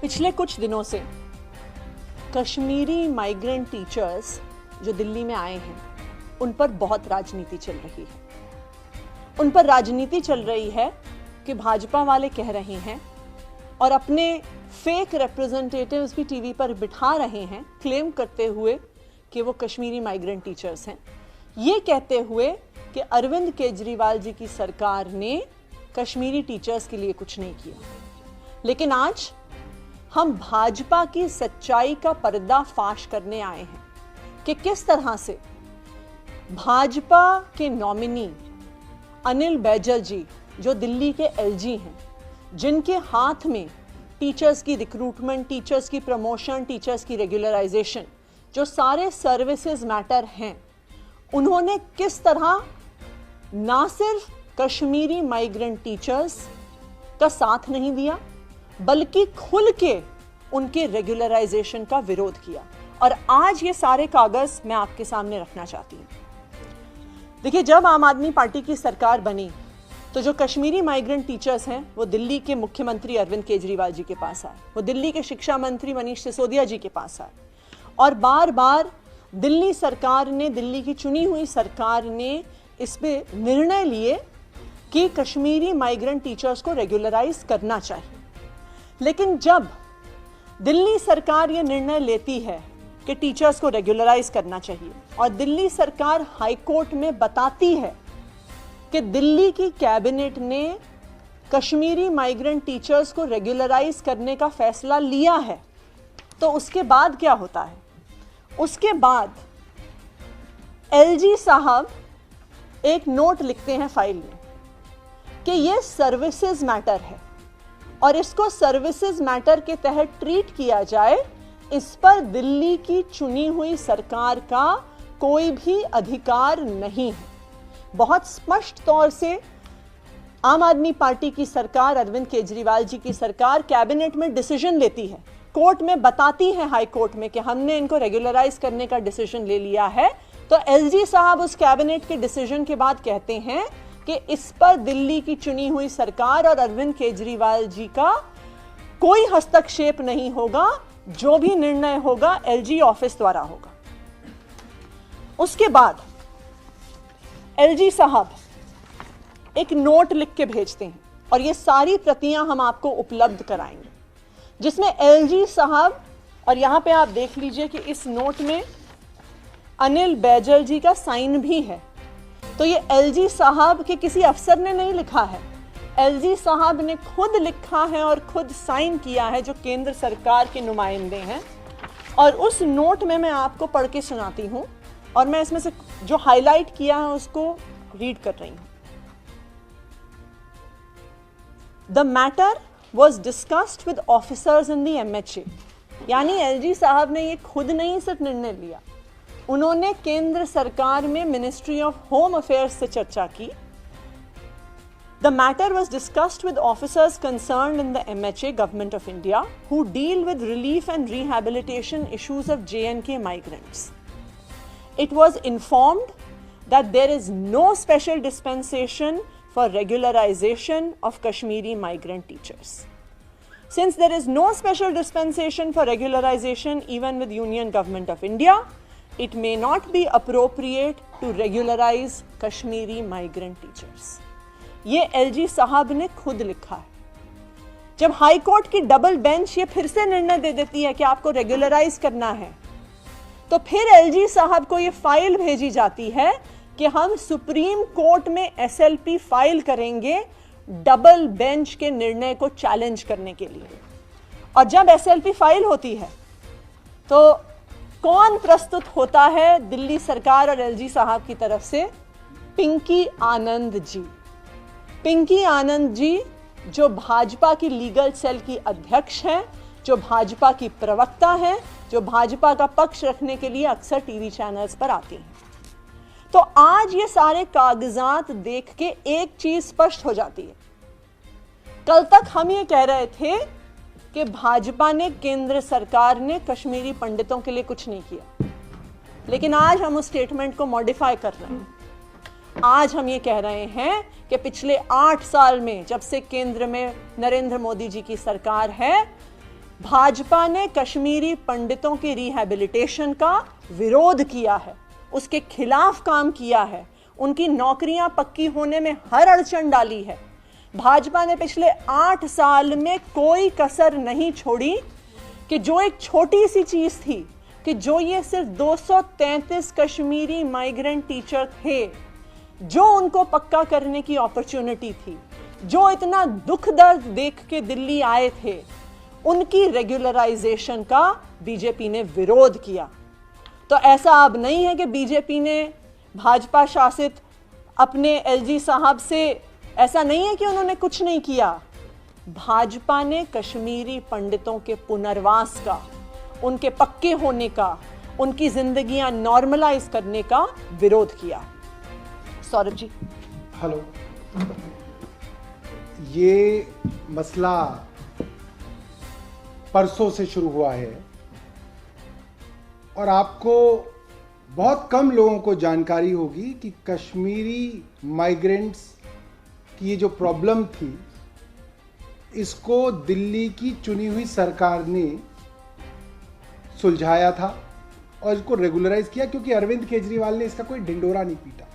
पिछले कुछ दिनों से कश्मीरी माइग्रेंट टीचर्स जो दिल्ली में आए हैं उन पर बहुत राजनीति चल रही है। उन पर राजनीति चल रही है कि भाजपा वाले कह रहे हैं और अपने फेक रिप्रेजेंटेटिव्स भी टीवी पर बिठा रहे हैं, क्लेम करते हुए कि वो कश्मीरी माइग्रेंट टीचर्स हैं, ये कहते हुए कि अरविंद केजरीवाल जी की सरकार ने कश्मीरी टीचर्स के लिए कुछ नहीं किया। लेकिन आज हम भाजपा की सच्चाई का पर्दाफाश करने आए हैं कि किस तरह से भाजपा के नॉमिनी अनिल बैजल जी, जो दिल्ली के एलजी हैं, जिनके हाथ में टीचर्स की रिक्रूटमेंट, टीचर्स की प्रमोशन, टीचर्स की रेगुलराइजेशन, जो सारे सर्विसेज मैटर हैं, उन्होंने किस तरह ना सिर्फ कश्मीरी माइग्रेंट टीचर्स का साथ नहीं दिया बल्कि खुल के उनके रेगुलराइजेशन का विरोध किया। और आज ये सारे कागज मैं आपके सामने रखना चाहती हूँ। देखिए, जब आम आदमी पार्टी की सरकार बनी तो जो कश्मीरी माइग्रेंट टीचर्स हैं वो दिल्ली के मुख्यमंत्री अरविंद केजरीवाल जी के पास आए, वो दिल्ली के शिक्षा मंत्री मनीष सिसोदिया जी के पास आए और बार बार दिल्ली सरकार ने, दिल्ली की चुनी हुई सरकार ने इस पे निर्णय लिए कि कश्मीरी माइग्रेंट टीचर्स को रेगुलराइज करना चाहिए। लेकिन जब दिल्ली सरकार ये निर्णय लेती है कि टीचर्स को रेगुलराइज करना चाहिए और दिल्ली सरकार हाई कोर्ट में बताती है कि दिल्ली की कैबिनेट ने कश्मीरी माइग्रेंट टीचर्स को रेगुलराइज करने का फैसला लिया है, तो उसके बाद क्या होता है? उसके बाद एलजी साहब एक नोट लिखते हैं फाइल में कि ये सर्विसेज मैटर है और इसको सर्विसेज मैटर के तहत ट्रीट किया जाए, इस पर दिल्ली की चुनी हुई सरकार का कोई भी अधिकार नहीं है। बहुत स्पष्ट तौर से आम आदमी पार्टी की सरकार, अरविंद केजरीवाल जी की सरकार कैबिनेट में डिसीजन लेती है, कोर्ट में बताती है, हाई कोर्ट में, कि हमने इनको रेगुलराइज करने का डिसीजन ले लिया है। तो एलजी साहब उस कैबिनेट के डिसीजन के बाद कहते हैं कि इस पर दिल्ली की चुनी हुई सरकार और अरविंद केजरीवाल जी का कोई हस्तक्षेप नहीं होगा, जो भी निर्णय होगा एलजी ऑफिस द्वारा होगा। उसके बाद एलजी साहब एक नोट लिख के भेजते हैं और ये सारी प्रतियां हम आपको उपलब्ध कराएंगे, जिसमें एलजी साहब, और यहां पे आप देख लीजिए कि इस नोट में अनिल बैजल जी का साइन भी है। तो ये एलजी साहब के किसी अफसर ने नहीं लिखा है, एलजी साहब ने खुद लिखा है और खुद साइन किया है, जो केंद्र सरकार के नुमाइंदे हैं। और उस नोट में मैं आपको पढ़ के सुनाती हूं और मैं इसमें से जो हाईलाइट किया है उसको रीड कर रही हूं। The matter was discussed with officers in the MHA, यानी एलजी साहब ने ये खुद नहीं सिर्फ निर्णय लिया, उन्होंने केंद्र सरकार में मिनिस्ट्री ऑफ होम अफेयर्स से चर्चा की। The matter was discussed with officers concerned in the MHA, Government of India, who deal with relief and rehabilitation issues of J&K migrants. It was informed that there is no special dispensation for regularization of Kashmiri migrant teachers. Since there is no special dispensation for regularization even with Union Government of India, it may not be appropriate to regularize Kashmiri migrant teachers. ये LG साहब ने खुद लिखा है। जब high court की double bench ये फिर से निर्णय दे देती है कि आपको रेगुलराइज करना है, तो फिर एलजी साहब को ये फाइल भेजी जाती है कि हम सुप्रीम कोर्ट में SLP फाइल करेंगे डबल बेंच के निर्णय को चैलेंज करने के लिए। और जब SLP फाइल होती है तो कौन प्रस्तुत होता है दिल्ली सरकार और एलजी साहब की तरफ से? पिंकी आनंद जी। पिंकी आनंद जी, जो भाजपा की लीगल सेल की अध्यक्ष हैं, जो भाजपा की प्रवक्ता हैं, जो भाजपा का पक्ष रखने के लिए अक्सर टीवी चैनल्स पर आती हैं। तो आज ये सारे कागजात देख के एक चीज स्पष्ट हो जाती है। कल तक हम ये कह रहे थे कि भाजपा ने, केंद्र सरकार ने कश्मीरी पंडितों के लिए कुछ नहीं किया, लेकिन आज हम उस स्टेटमेंट को मॉडिफाई कर रहे हैं। आज हम ये कह रहे हैं कि पिछले 8 साल में, जब से केंद्र में नरेंद्र मोदी जी की सरकार है, भाजपा ने कश्मीरी पंडितों के रिहैबिलिटेशन का विरोध किया है, उसके खिलाफ काम किया है, उनकी नौकरियां पक्की होने में हर अड़चन डाली है। भाजपा ने पिछले 8 साल में कोई कसर नहीं छोड़ी कि जो एक छोटी सी चीज थी कि जो ये सिर्फ 233 कश्मीरी माइग्रेंट टीचर थे, जो उनको पक्का करने की अपॉर्चुनिटी थी, जो इतना दुख दर्द देख के दिल्ली आए थे, उनकी रेगुलराइजेशन का बीजेपी ने विरोध किया। तो ऐसा अब नहीं है कि बीजेपी ने भाजपा शासित अपने एलजी साहब से, ऐसा नहीं है कि उन्होंने कुछ नहीं किया। भाजपा ने कश्मीरी पंडितों के पुनर्वास का, उनके पक्के होने का, उनकी जिंदगियां नॉर्मलाइज करने का विरोध किया। सौरभ जी। हेलो। ये मसला परसों से शुरू हुआ है और आपको बहुत कम लोगों को जानकारी होगी कि कश्मीरी माइग्रेंट्स की ये जो प्रॉब्लम थी, इसको दिल्ली की चुनी हुई सरकार ने सुलझाया था और इसको रेगुलराइज किया, क्योंकि अरविंद केजरीवाल ने इसका कोई ढिंडोरा नहीं पीटा,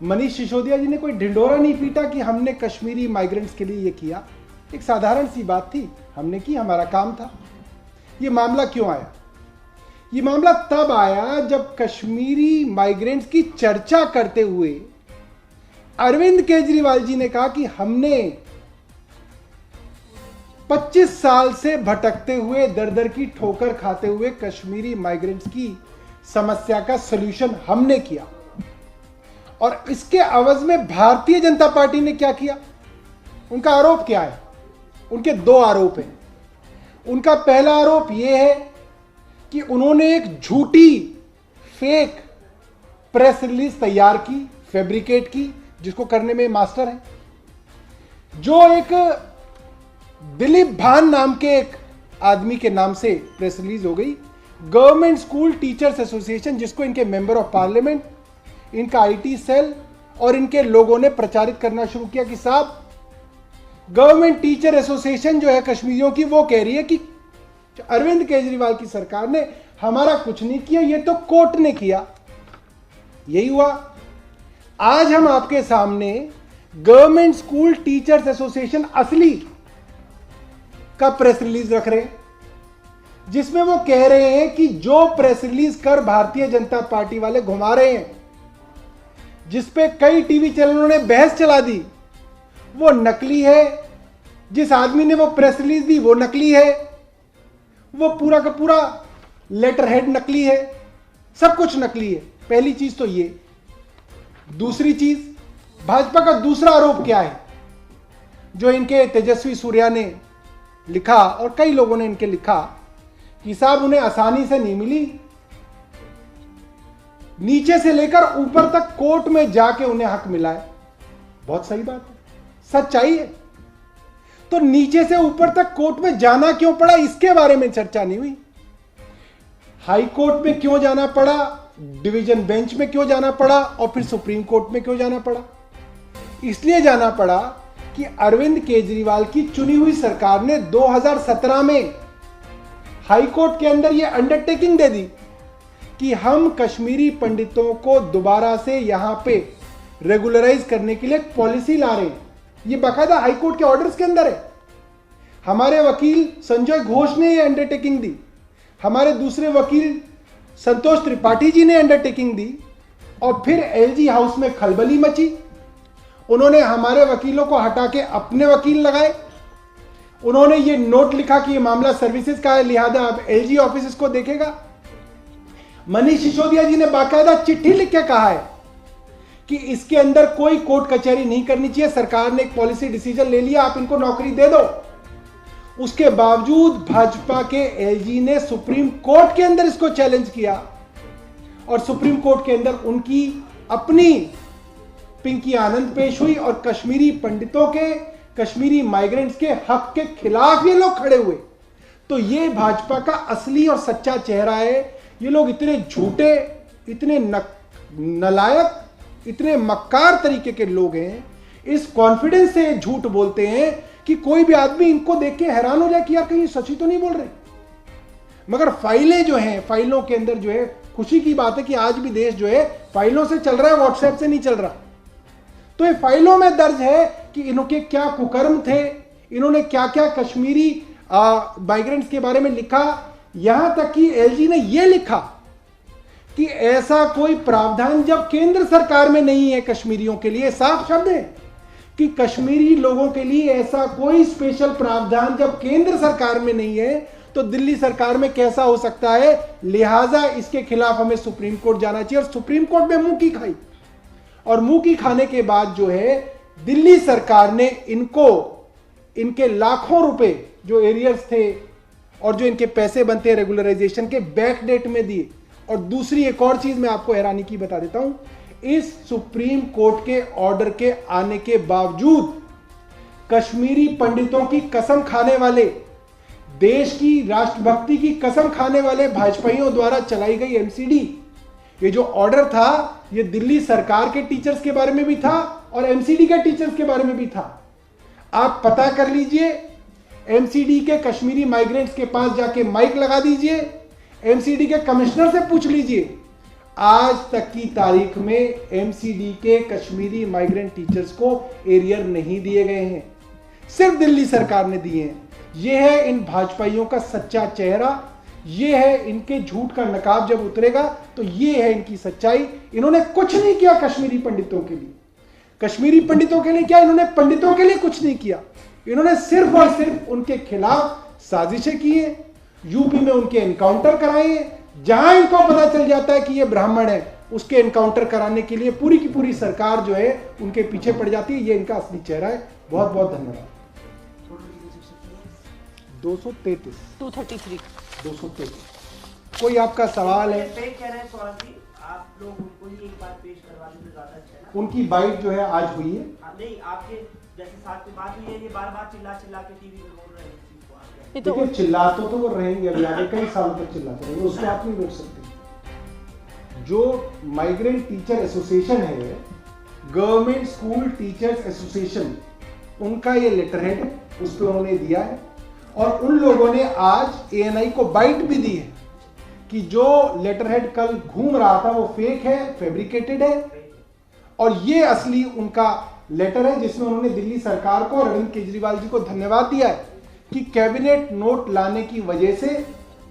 मनीष सिसोदिया जी ने कोई ढिंडोरा नहीं पीटा कि हमने कश्मीरी माइग्रेंट्स के लिए ये किया। एक साधारण सी बात थी, हमने की, हमारा काम था। ये मामला क्यों आया? ये मामला तब आया जब कश्मीरी माइग्रेंट्स की चर्चा करते हुए अरविंद केजरीवाल जी ने कहा कि हमने 25 साल से भटकते हुए, दर दर की ठोकर खाते हुए कश्मीरी माइग्रेंट्स की समस्या का सलूशन हमने किया। और इसके अवज में भारतीय जनता पार्टी ने क्या किया? उनका आरोप क्या है? उनके 2 आरोप हैं। उनका पहला आरोप यह है कि उन्होंने एक झूठी फेक प्रेस रिलीज तैयार की, फैब्रिकेट की, जिसको करने में मास्टर है। जो एक दिलीप भान नाम के एक आदमी के नाम से प्रेस रिलीज हो गई। गवर्नमेंट स्कूल टीचर्स एसोसिएशन, जिसको इनके मेंबर ऑफ पार्लियामेंट, इनका आईटी सेल और इनके लोगों ने प्रचारित करना शुरू किया कि साहब, गवर्नमेंट टीचर एसोसिएशन जो है कश्मीरियों की, वो कह रही है कि अरविंद केजरीवाल की सरकार ने हमारा कुछ नहीं किया, ये तो कोर्ट ने किया। यही हुआ। आज हम आपके सामने गवर्नमेंट स्कूल टीचर्स एसोसिएशन असली का प्रेस रिलीज रख रहे हैं, जिसमें वो कह रहे हैं कि जो प्रेस रिलीज कर भारतीय जनता पार्टी वाले घुमा रहे हैं, जिसपे कई टीवी चैनलों ने बहस चला दी, वो नकली है। जिस आदमी ने वो प्रेस रिलीज दी वो नकली है, वो पूरा का पूरा लेटर हेड नकली है, सब कुछ नकली है। पहली चीज तो ये। दूसरी चीज, भाजपा का दूसरा आरोप क्या है, जो इनके तेजस्वी सूर्या ने लिखा और कई लोगों ने इनके लिखा कि साहब उन्हें आसानी से नहीं मिली, नीचे से लेकर ऊपर तक कोर्ट में जाके उन्हें हक मिला है। बहुत सही बात है, सच्चाई है। तो नीचे से ऊपर तक कोर्ट में जाना क्यों पड़ा, इसके बारे में चर्चा नहीं हुई। हाई कोर्ट में क्यों जाना पड़ा, डिवीजन बेंच में क्यों जाना पड़ा और फिर सुप्रीम कोर्ट में क्यों जाना पड़ा? इसलिए जाना पड़ा कि अरविंद केजरीवाल की चुनी हुई सरकार ने 2017 में हाई कोर्ट के अंदर यह अंडरटेकिंग दे दी कि हम कश्मीरी पंडितों को दोबारा से यहां पे रेगुलराइज करने के लिए पॉलिसी ला रहे हैं। यह बाकायदा हाई कोर्ट के ऑर्डर्स के अंदर है। हमारे वकील संजय घोष ने यह अंडरटेकिंग दी, हमारे दूसरे वकील संतोष त्रिपाठी जी ने अंडरटेकिंग दी, और फिर एलजी हाउस में खलबली मची। उन्होंने हमारे वकीलों को हटा के अपने वकील लगाए। उन्होंने ये नोट लिखा कि ये मामला सर्विसेज का है, लिहाजा अब एलजी ऑफिस इसको देखेगा। मनीष सिसोदिया जी ने बाकायदा चिट्ठी लिख के कहा है कि इसके अंदर कोई कोर्ट कचहरी नहीं करनी चाहिए, सरकार ने एक पॉलिसी डिसीजन ले लिया, आप इनको नौकरी दे दो। उसके बावजूद भाजपा के एलजी ने सुप्रीम कोर्ट के अंदर इसको चैलेंज किया और सुप्रीम कोर्ट के अंदर उनकी अपनी पिंकी आनंद पेश हुई और कश्मीरी पंडितों के, कश्मीरी माइग्रेंट्स के हक के खिलाफ ये लोग खड़े हुए। तो ये भाजपा का असली और सच्चा चेहरा है। ये लोग इतने झूठे, इतने नलायक, इतने मक्कार तरीके के लोग हैं, इस कॉन्फिडेंस से झूठ बोलते हैं कि कोई भी आदमी इनको देख के हैरान हो जाए कि यार कहीं सच ही तो नहीं बोल रहे। मगर फाइलें जो हैं, फाइलों के अंदर जो है, खुशी की बात है कि आज भी देश जो है फाइलों से चल रहा है, व्हाट्सएप से नहीं चल रहा। तो ये फाइलों में दर्ज है कि इनके क्या कुकर्म थे, इन्होंने क्या क्या कश्मीरी माइग्रेंट्स के बारे में लिखा। यहां तक कि एलजी ने यह लिखा कि ऐसा कोई प्रावधान जब केंद्र सरकार में नहीं है कश्मीरियों के लिए, साफ शब्द है कि कश्मीरी लोगों के लिए ऐसा कोई स्पेशल प्रावधान जब केंद्र सरकार में नहीं है तो दिल्ली सरकार में कैसा हो सकता है। लिहाजा इसके खिलाफ हमें सुप्रीम कोर्ट जाना चाहिए। और सुप्रीम कोर्ट में मुंह की खाई, और मुंह की खाने के बाद जो है दिल्ली सरकार ने इनको इनके लाखों रुपए जो एरियर्स थे और जो इनके पैसे बनते हैं रेगुलराइजेशन के, बैक डेट में दिए। और दूसरी एक और चीज मैं आपको हैरानी की बता देता हूं, इस सुप्रीम कोर्ट के ऑर्डर के आने के बावजूद कश्मीरी पंडितों की कसम खाने वाले, देश की राष्ट्रभक्ति की कसम खाने वाले भाजपाइयों द्वारा चलाई गई एमसीडी, ये जो ऑर्डर था ये दिल्ली सरकार के टीचर्स के बारे में भी था और एमसीडी के टीचर्स के बारे में भी था। आप पता कर लीजिए, एमसीडी के कश्मीरी माइग्रेंट्स के पास जाके माइक लगा दीजिए, एमसीडी के कमिश्नर से पूछ लीजिए, आज तक की तारीख में एमसीडी के कश्मीरी माइग्रेंट टीचर्स को एरियर नहीं दिए गए हैं, सिर्फ दिल्ली सरकार ने दिए हैं। यह है इन भाजपाइयों का सच्चा चेहरा, यह है इनके झूठ का नकाब जब उतरेगा तो यह है इनकी सच्चाई। इन्होंने कुछ नहीं किया कश्मीरी पंडितों के लिए। कश्मीरी पंडितों के लिए क्या, इन्होंने पंडितों के लिए कुछ नहीं किया। इन्होंने सिर्फ और सिर्फ उनके खिलाफ साजिशें की है, यूपी में उनके एनकाउंटर कराए हैं। जहां इनको पता चल जाता है कि ये ब्राह्मण है, उसके एनकाउंटर कराने के लिए पूरी की पूरी सरकार जो है उनके पीछे पड़ जाती है। ये इनका असली चेहरा है। बहुत बहुत धन्यवाद। 233 कोई आपका सवाल है? आप लोग उनको ही एक बार पेश करवा दें तो ज्यादा अच्छा है। उनकी बाइट जो है आज हुई है। नहीं, आपके जैसे साथ में बात हुई है, ये बार-बार चिल्ला के टीवी में बोल रहे हैं। देखिए चिल्ला तो वो रहेंगे, अभी आगे कई साल तक चिल्लाते रहेंगे, उसको आप नहीं रोक सकते। जो माइग्रेंट टीचर एसोसिएशन है, गवर्नमेंट स्कूल टीचर्स एसोसिएशन, उनका ये लेटर हेड है, उस पर उन्होंने दिया है। और उन लोगों ने आज एएनआई को बाइट भी दी है कि जो लेटरहेड कल घूम रहा था वो फेक है, फैब्रिकेटेड है, और ये असली उनका लेटर है जिसमें उन्होंने दिल्ली सरकार को और अरविंद केजरीवाल जी को धन्यवाद दिया है कि कैबिनेट नोट लाने की वजह से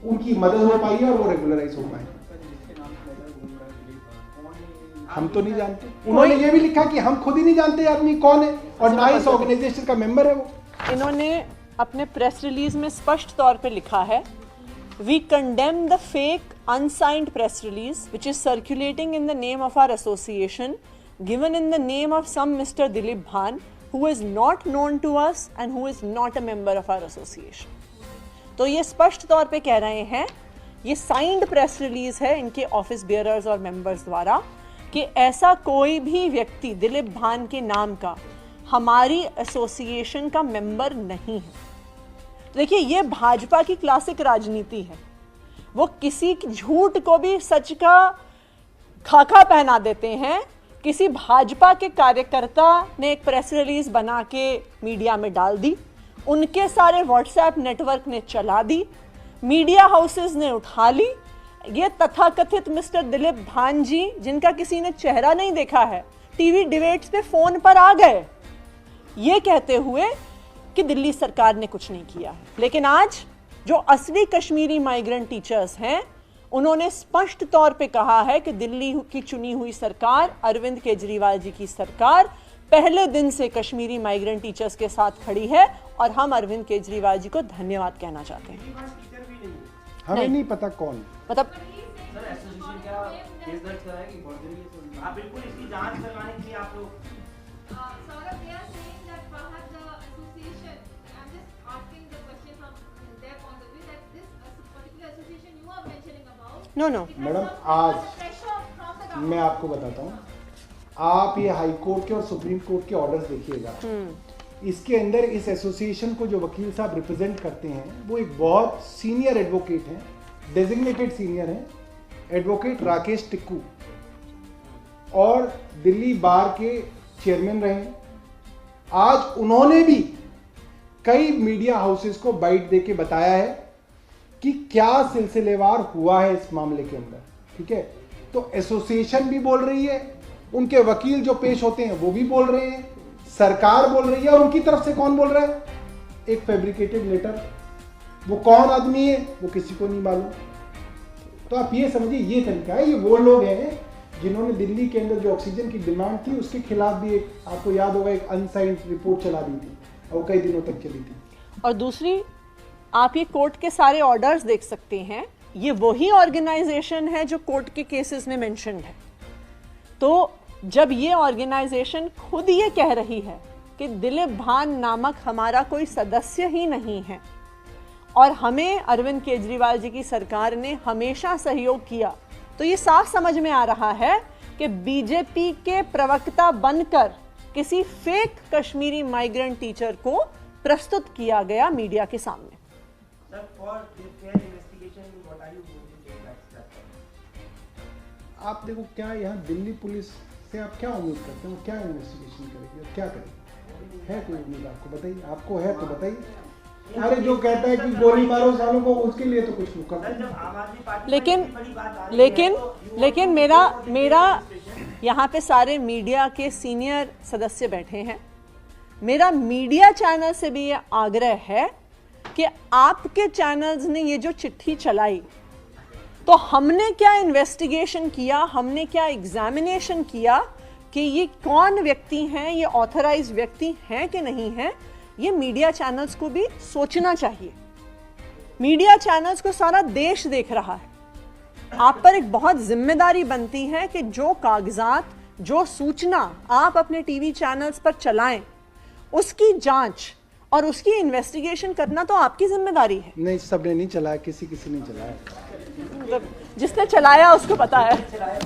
उनकी मदद हो पाई है और वो रेगुलराइज हो पाए। हम तो नहीं जानते। उन्होंने ये भी लिखा कि हम खुद ही नहीं जानते आदमी कौन है और ना इस ऑर्गेनाइजेशन का मेंबर है वो। इन्होंने अपने प्रेस रिलीज में स्पष्ट तौर पे लिखा है, We condemn the fake, unsigned press release which is circulating in the name of our association, given in the name of some Mr. Dilip Bhan, who is not known to us and who is not a member of our association. तो ये स्पष्ट तौर पे कह रहे हैं, ये signed press release है इनके ऑफिस बियरर्स और मेंबर्स द्वारा कि ऐसा कोई भी व्यक्ति दिलीप भान के नाम का हमारी एसोसिएशन का मेंबर नहीं है। देखिए, ये भाजपा की क्लासिक राजनीति है। वो किसी झूठ को भी सच का खाका पहना देते हैं। किसी भाजपा के कार्यकर्ता ने एक प्रेस रिलीज बना के मीडिया में डाल दी, उनके सारे व्हाट्सएप नेटवर्क ने चला दी, मीडिया हाउसेस ने उठा ली। ये तथाकथित मिस्टर दिलीप भान जी, जिनका किसी ने चेहरा नहीं देखा है, टीवी डिबेट्स पे फोन पर आ गए ये कहते हुए कि दिल्ली सरकार ने कुछ नहीं किया है। लेकिन आज जो असली कश्मीरी माइग्रेंट टीचर्स हैं, उन्होंने स्पष्ट तौर पे कहा है कि दिल्ली की चुनी हुई सरकार, अरविंद केजरीवाल जी की सरकार, पहले दिन से कश्मीरी माइग्रेंट टीचर्स के साथ खड़ी है और हम अरविंद केजरीवाल जी को धन्यवाद कहना चाहते हैं। हमें नहीं पता कौन, मतलब आप बिल्कुल इसकी जांच करवाने के लिए आप लोग नो मैडम, आज मैं आपको बताता हूँ, आप ये हाई कोर्ट के और सुप्रीम कोर्ट के ऑर्डर्स देखिएगा। इसके अंदर इस एसोसिएशन को जो वकील साहब रिप्रेजेंट करते हैं वो एक बहुत सीनियर एडवोकेट हैं, डेजिग्नेटेड सीनियर हैं, एडवोकेट राकेश टिक्कू, और दिल्ली बार के चेयरमैन रहे। आज उन्होंने भी कई मीडिया हाउसेस को बाइट देके बताया है कि क्या सिलसिलेवार हुआ है इस मामले के अंदर, ठीक है। तो एसोसिएशन भी बोल रही है, उनके वकील जो पेश होते हैं वो भी बोल रहे हैं, सरकार बोल रही है, और उनकी तरफ से कौन बोल रहा है? एक फैब्रिकेटेड लेटर। वो कौन आदमी है वो किसी को नहीं मालूम। तो आप ये समझिए, ये तरीका है। ये वो लोग हैं जिन्होंने दिल्ली के अंदर जो ऑक्सीजन की डिमांड थी उसके खिलाफ भी एक, आपको याद होगा, एक अनसाइंड रिपोर्ट चला दी थी और कई दिनों तक चली थी। और दूसरी, आप ये कोर्ट के सारे ऑर्डर्स देख सकते हैं, ये वही ऑर्गेनाइजेशन है जो कोर्ट के केसेस में मेंशन्ड है। तो जब ये ऑर्गेनाइजेशन खुद ये कह रही है कि दिलीप भान नामक हमारा कोई सदस्य ही नहीं है और हमें अरविंद केजरीवाल जी की सरकार ने हमेशा सहयोग किया, तो ये साफ समझ में आ रहा है कि बीजेपी के प्रवक्ता बनकर किसी फेक कश्मीरी माइग्रेंट टीचर को प्रस्तुत किया गया मीडिया के सामने। Sir, for the fair investigation, what are you going to take next step? आप देखो, क्या यहाँ दिल्ली पुलिस से आप क्या उम्मीद करते हैं? वो क्या इन्वेस्टिगेशन करेगी और क्या करेगी? है कोई उम्मीद आपको? बताइए, आपको है तो बताइए। अरे जो कहता है कि गोली मारो सालों को, उसके लिए तो कुछ नहीं करता। लेकिन मेरा यहाँ पे सारे मीडिया के सीनियर सदस्य बैठे हैं। मेरा मीडिया चैनल से भी ये आग्रह है कि आपके चैनल्स ने ये जो चिट्ठी चलाई, तो हमने क्या इन्वेस्टिगेशन किया, हमने क्या एग्जामिनेशन किया कि ये कौन व्यक्ति हैं, ये ऑथराइज्ड व्यक्ति हैं कि नहीं हैं, ये मीडिया चैनल्स को भी सोचना चाहिए। मीडिया चैनल्स को सारा देश देख रहा है। आप पर एक बहुत जिम्मेदारी बनती है कि जो कागजात, जो सूचना आप अपने टीवी चैनल्स पर चलाएं, उसकी जांच और उसकी इन्वेस्टिगेशन करना तो आपकी जिम्मेदारी है। नहीं, सबने नहीं चलाया, किसी ने चलाया। मतलब जिसने चलाया उसको पता है।